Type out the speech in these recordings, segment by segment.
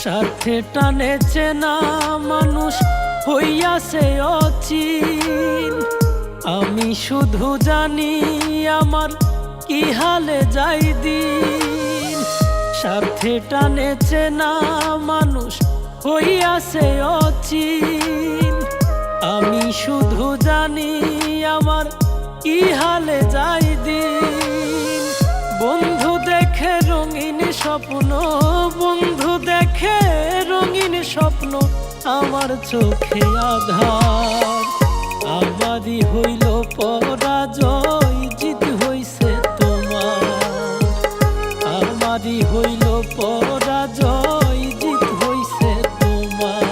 স্বার্থে টানে চেনা মানুষ হইয়াছে অচিন। আমি শুধু জানি আমার কি হালে যাই দিন। স্বার্থে টানে চেনা মানুষ হইয়াছে অচিন। আমি শুধু জানি আমার কি হালে যাই দিন। বন্ধু দেখে রঙিন স্বপ্ন, বন্ধু দেখে রঙিন স্বপ্ন, আমার চোখে আঘাত। আমারই হইল পরাজয়, জিত হইছে তোমার। আমারই হইল পরাজয়, জিত হইছে তোমার।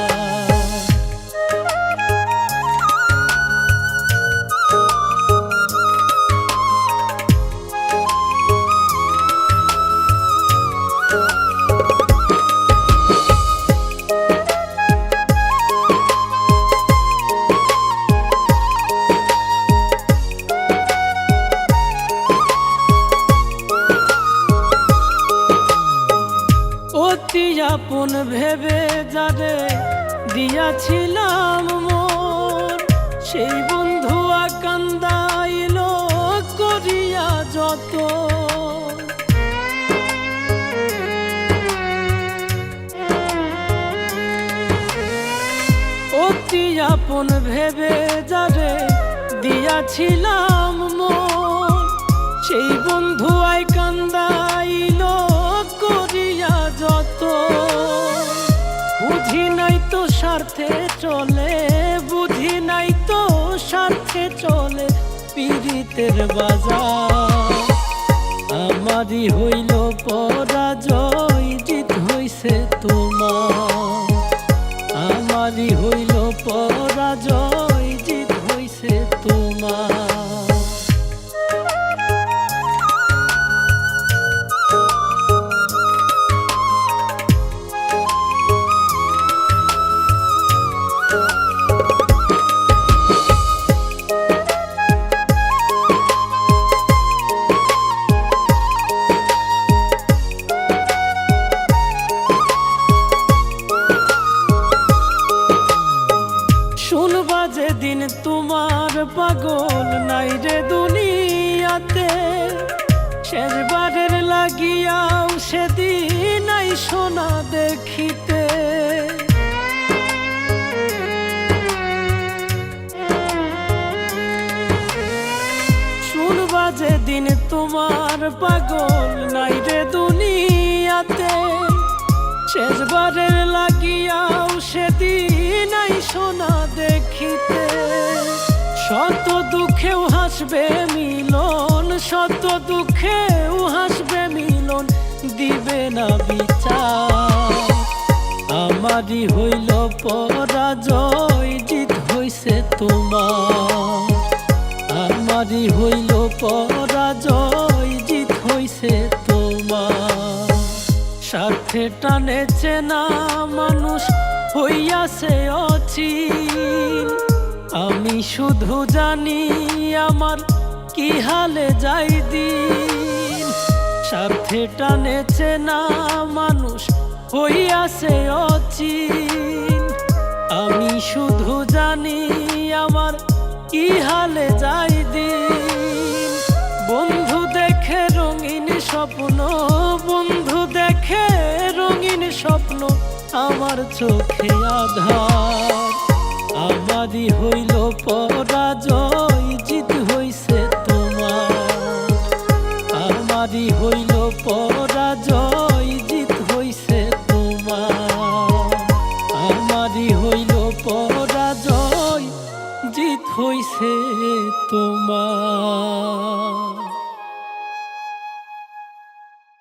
অতি আপন ভেবে যারে দিয়াছিলাম মোর, সেই বন্ধু কান্দাইল করিয়া যত। অতি আপন ভেবে যারে দিয়াছিলাম মোর, সেই বন্ধু কান্দাইল করিয়া যত। বুঝি নাই তো স্বার্থে চলে, বুঝি নাই তো স্বার্থে চলে পীড়িতের বাজার। আমারই হইল পরাজয়, জিত হইছে তোমার। আমারই হইল পরাজয়, জিত হইছে তোমার। শুনবা যেদিন তোমার পাগল নাই রে দুনিয়াতে, শেষবারের লাগিয়াও সেদিন নাই সোনা দেখিতে। শুনবা যেদিন তোমার পাগল নাই রে দুনিয়াতে, শেষবারের লাগিয়াও সেদিন নাই সোনা দেখিতে। শত দুঃখেও হাসবে মিলন, শত দুঃখেও হাসবে মিলন, দিবে না বিচার। আমারই হইল পরাজয়, জিত হইছে তোমার। আমারই হইল পরাজয়, জিত হইছে তোমার। স্বার্থে টানে চেনা মানুষ হইয়াছে অচিন। আমি শুধু জানি আমার কি হালে যাই দিন। স্বার্থে টানে চেনা মানুষ হইয়াছে অচিন। আমি শুধু জানি আমার কি হালে যাই দিন। বন্ধু দেখে রঙিন স্বপ্ন, বন্ধু দেখে রঙিন স্বপ্ন, আমার চোখে আঘাত। আমারই হইল পরাজয়, জিত হইছে তোমার। আমারই হইল পরাজয়।